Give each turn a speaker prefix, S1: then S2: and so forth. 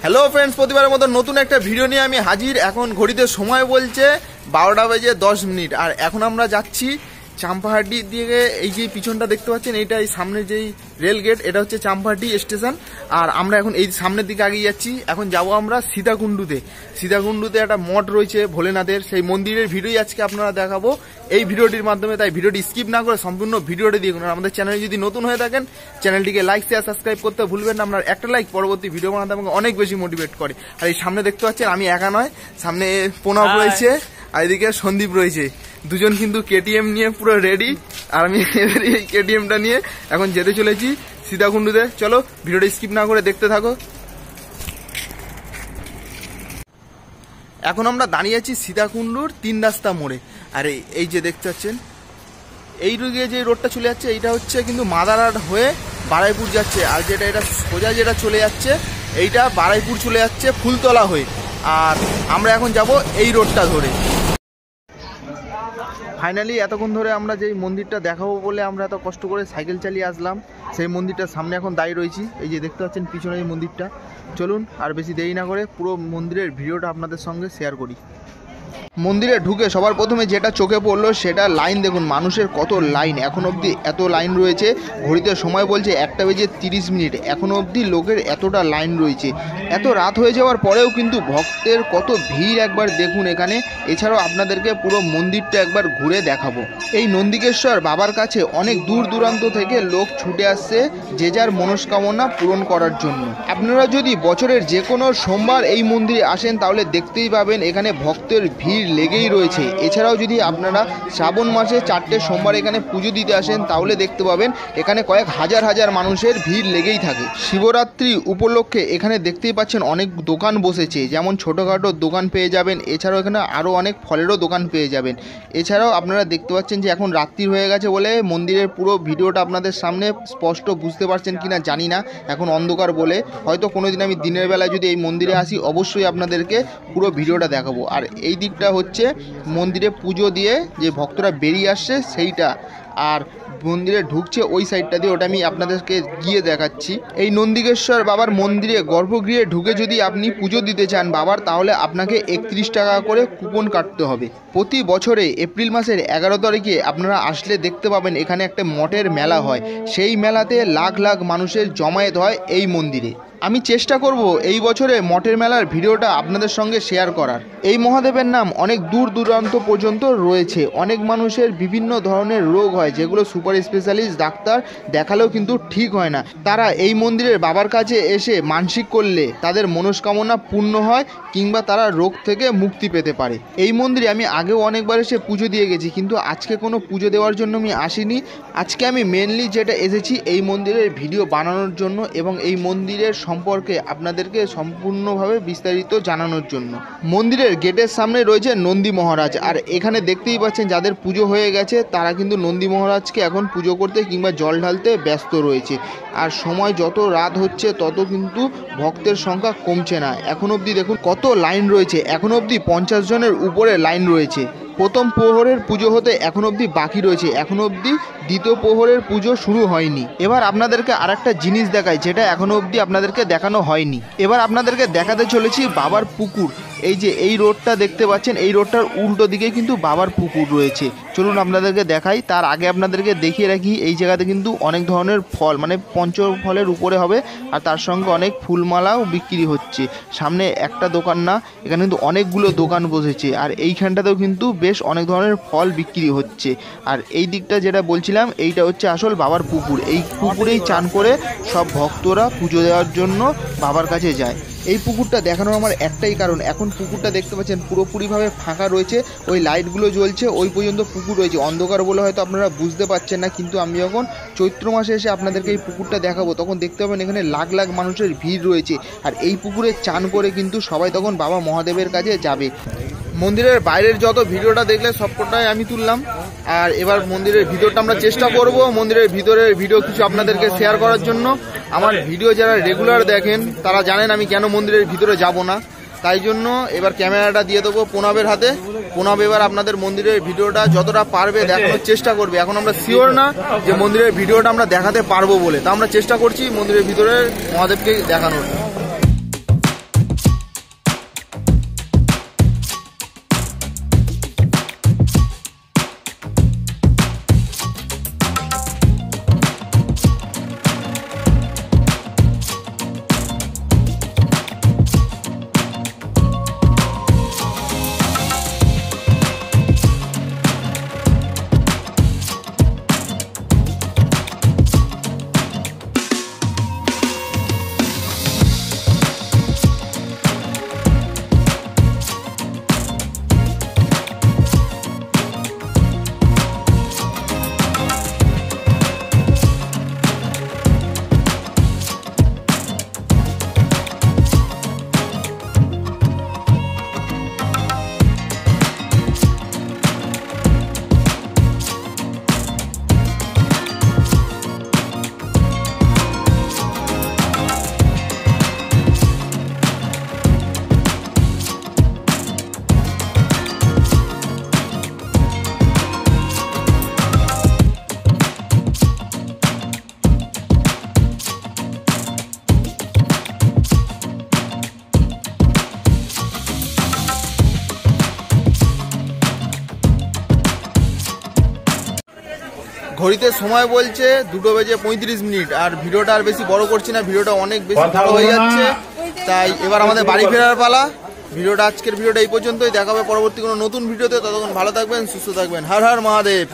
S1: Hello friends, প্রতিবারের মতো নতুন একটা ভিডিও নিয়ে আমি হাজির। এখন ঘড়িতে সময় বলছে 12:10 আর এখন আমরা যাচ্ছি চাম্পাহাটি দিয়ে। এই যে পিছনটা দেখতে পাচ্ছেন, এইটা এই সামনে যেই রেল গেট, এটা হচ্ছে চাম্পাহাটি স্টেশন। আর আমরা এখন এই সামনের দিকে এগিয়ে যাচ্ছি। এখন যাব আমরা সীতাকুণ্ডুতে। সীতাকুণ্ডুতে একটা মঠ রয়েছে ভোলেনাথের, সেই মন্দিরের ভিডিওই আজকে আপনারা দেখাবো এই ভিডিওটির মাধ্যমে। তাই ভিডিওটি স্কিপ না করে সম্পূর্ণ ভিডিওটি দেখুন। আর আমাদের চ্যানেলে যদি নতুন হয়ে থাকেন, চ্যানেলটিকে লাইক শেয়ার সাবস্ক্রাইব করতে ভুলবেন না। আপনার একটা লাইক পরবর্তী ভিডিও বানাতে আমাকে অনেক বেশি মোটিভেট করে। আর এই সামনে দেখতে পাচ্ছেন, আমি একা নয়, সামনে প্রণব রয়েছে আর এদিকে সন্দীপ রয়েছে। দুজন কিন্তু কেটিএম নিয়ে পুরো রেডি। আর আমি এবার এই কেটিএমটা নিয়ে এখন যেতে চলেছি সীতাকুণ্ডুতে। চলো ভিডিওটা স্কিপ না করে দেখতে থাকো। এখন আমরা দাঁড়িয়ে আছি সীতাকুণ্ডুর 3 রাস্তা মোড়ে। আর এই যে দেখতে পাচ্ছেন, এই দিকে যে রোডটা চলে যাচ্ছে, এইটা হচ্ছে কিন্তু মাদারহাট হয়ে বারাইপুর যাচ্ছে। আর এটা সোজা যেটা চলে যাচ্ছে, এইটা বারাইপুর চলে যাচ্ছে ফুলতলা হয়ে। আর আমরা এখন যাব এই রোডটা ধরে। ফাইনালি এতক্ষণ ধরে আমরা যেই মন্দিরটা দেখাবো বলে আমরা এত কষ্ট করে সাইকেল চালিয়ে আসলাম, সেই মন্দিরটার সামনে এখন দাঁড়িয়ে রয়েছি। এই যে দেখতে পাচ্ছেন পিছনে এই মন্দিরটা। চলুন আর বেশি দেরি না করে পুরো মন্দিরের ভিডিওটা আপনাদের সঙ্গে শেয়ার করি। মন্দিরে ঢুকে সবার প্রথমে যেটা চোখে পড়লো সেটা লাইন। দেখুন মানুষের কত লাইন, এখন অবধি এত লাইন রয়েছে। ঘড়িতে সময় বলছে 1:30। এখনো অবধি লোকের এতটা লাইন রয়েছে। এত রাত হয়ে যাওয়ার পরেও কিন্তু ভক্তের কত ভিড় একবার দেখুন এখানে। এছাড়াও আপনাদেরকে পুরো মন্দিরটা একবার ঘুরে দেখাবো। এই নন্দিকেশ্বর বাবার কাছে অনেক দূর দূরান্ত থেকে লোক ছুটে আসছে যে যার মনস্কামনা পূরণ করার জন্য। আপনারা যদি বছরের যে কোনো সোমবার এই মন্দিরে আসেন তাহলে দেখতেই পাবেন এখানে ভক্তের ভিড় লেগেই রয়েছে। এছাড়াও যদি আপনারা শ্রাবণ মাসে 4টে সোমবার এখানে পুজো দিতে আসেন তাহলে দেখতে পাবেন এখানে কয়েক হাজার হাজার মানুষের ভিড় লেগেই থাকে। শিবরাত্রি উপলক্ষে এখানে দেখতেই পাচ্ছেন অনেক দোকান বসেছে, যেমন ছোটোখাটো দোকান পেয়ে যাবেন। এছাড়াও এখানে আরও অনেক ফলেরও দোকান পেয়ে যাবেন। এছাড়াও আপনারা দেখতে পাচ্ছেন যে এখন রাত্রি হয়ে গেছে বলে মন্দিরের পুরো ভিডিওটা আপনাদের সামনে স্পষ্ট বুঝতে পারছেন কিনা জানি না, এখন অন্ধকার বলে। হয়তো কোনোদিন আমি দিনের বেলায় যদি এই মন্দিরে আসি অবশ্যই আপনাদেরকে পুরো ভিডিওটা দেখাবো। আর এই দিকটা হচ্ছে মন্দিরে পুজো দিয়ে যে ভক্তরা বেরিয়ে আসছে সেইটা, আর মন্দিরে ঢুকছে ওই সাইডটা দিয়ে, ওটা আমি আপনাদেরকে গিয়ে দেখাচ্ছি। এই নন্দিকেশ্বর বাবার মন্দিরে গর্ভগৃহে ঢুকে যদি আপনি পুজো দিতে চান বাবার, তাহলে আপনাকে 31 টাকা করে কুপন কাটতে হবে। প্রতি বছরে এপ্রিল মাসের 11 তারিখে আপনারা আসলে দেখতে পাবেন এখানে একটা মঠের মেলা হয়। সেই মেলাতে লাখ লাখ মানুষের জমায়েত হয় এই মন্দিরে। আমি চেষ্টা করব এই বছরে মঠের মেলার ভিডিওটা আপনাদের সঙ্গে শেয়ার করার। এই মহাদেবের নাম অনেক দূর দূরান্ত পর্যন্ত রয়েছে। অনেক মানুষের বিভিন্ন ধরনের রোগ হয় যেগুলো সুপার স্পেশালিস্ট ডাক্তার দেখালেও কিন্তু ঠিক হয় না। তারা এই মন্দিরের বাবার কাছে এসে মানসিক করলে তাদের মনস্কামনা পূর্ণ হয় কিংবা তারা রোগ থেকে মুক্তি পেতে পারে। এই মন্দিরে আমি আগেও অনেকবার এসে পুজো দিয়ে গেছি, কিন্তু আজকে কোনো পুজো দেওয়ার জন্য আমি আসিনি। আজকে আমি মেনলি যেটা এসেছি এই মন্দিরের ভিডিও বানানোর জন্য এবং এই মন্দিরের সম্পর্কে আপনাদেরকে সম্পূর্ণভাবে বিস্তারিত জানানোর জন্য। মন্দিরের গেটের সামনে রয়েছে নন্দী মহারাজ। আর এখানে দেখতেই পাচ্ছেন যাদের পুজো হয়ে গেছে তারা কিন্তু নন্দী মহারাজকে এখন পুজো করতে কিংবা জল ঢালতে ব্যস্ত রয়েছে। আর সময় যত রাত হচ্ছে তত কিন্তু ভক্তের সংখ্যা কমছে না। এখন অবধি দেখুন কত লাইন রয়েছে, এখন অবধি 50 জনের উপরে লাইন রয়েছে। প্রথম প্রহরের পুজো হতে এখন অবধি বাকি রয়েছে, এখন অবধি দ্বিতীয় প্রহরের পুজো শুরু হয়নি। এবার আপনাদেরকে আরেকটা জিনিস দেখাই যেটা এখনো অবধি আপনাদেরকে দেখানো হয়নি। এবার আপনাদেরকে দেখাতে চলেছি বাবার পুকুর। এই যে এই রোডটা দেখতে পাচ্ছেন, এই রোডটার উল্টো দিকে কিন্তু বাবার পুকুর রয়েছে। চলুন আপনাদেরকে দেখাই। তার আগে আপনাদেরকে দেখিয়ে রাখি এই জায়গাতে কিন্তু অনেক ধরনের ফল, মানে পঞ্চফলের উপরে হবে, আর তার সঙ্গে অনেক ফুলমালাও বিক্রি হচ্ছে। সামনে একটা দোকান না, এখানে কিন্তু অনেকগুলো দোকান বসেছে। আর এইখানটাতেও কিন্তু বেশ অনেক ধরনের ফল বিক্রি হচ্ছে। আর এই দিকটা যেটা বলছিলাম এইটা হচ্ছে আসল বাবার পুকুর। এই পুকুরেই চান করে সব ভক্তরা পুজো দেওয়ার জন্য বাবার কাছে যায়। এই পুকুরটা দেখানোর আমার একটাই কারণ, এখন পুকুরটা দেখতে পাচ্ছেন পুরোপুরিভাবে ফাঁকা রয়েছে, ওই লাইটগুলো জ্বলছে ওই পর্যন্ত পুকুর রয়েছে। অন্ধকার বলে হয়তো আপনারা বুঝতে পারছেন না, কিন্তু আমি যখন চৈত্র মাসে এসে আপনাদেরকে এই পুকুরটা দেখাবো তখন দেখতে পাবেন এখানে লাখ লাখ মানুষের ভিড় রয়েছে। আর এই পুকুরে চান করে কিন্তু সবাই তখন বাবা মহাদেবের কাছে যাবে। মন্দিরের বাইরের যত ভিডিওটা দেখলে সবকটাই আমি তুললাম। আর এবার মন্দিরের ভিতরটা আমরা চেষ্টা করব মন্দিরের ভিতরের ভিডিও কিছু আপনাদেরকে শেয়ার করার জন্য। আমার ভিডিও যারা রেগুলার দেখেন তারা জানেন আমি কেন মন্দিরের ভিতরে যাব না, তাই জন্য এবার ক্যামেরাটা দিয়ে দেবো প্রণবের হাতে। প্রণব এবার আপনাদের মন্দিরের ভিডিওটা যতটা পারবে দেখানোর চেষ্টা করবে। এখন আমরা শিওর না যে মন্দিরের ভিডিওটা আমরা দেখাতে পারবো বলে, তা আমরা চেষ্টা করছি মন্দিরের ভিতরে মহাদেবকে দেখানোর। ঘড়িতে সময় বলছে 2:35 আর ভিডিওটা আর বেশি বড় করছি না, ভিডিওটা অনেক বেশি বড় হয়ে যাচ্ছে, তাই এবার আমাদের বাড়ি ফেরার পালা। আজকের ভিডিওটা এই পর্যন্তই, দেখা হবে পরবর্তী কোনো নতুন ভিডিওতে। ততক্ষণ ভালো থাকবেন, সুস্থ থাকবেন। হর হর মহাদেব।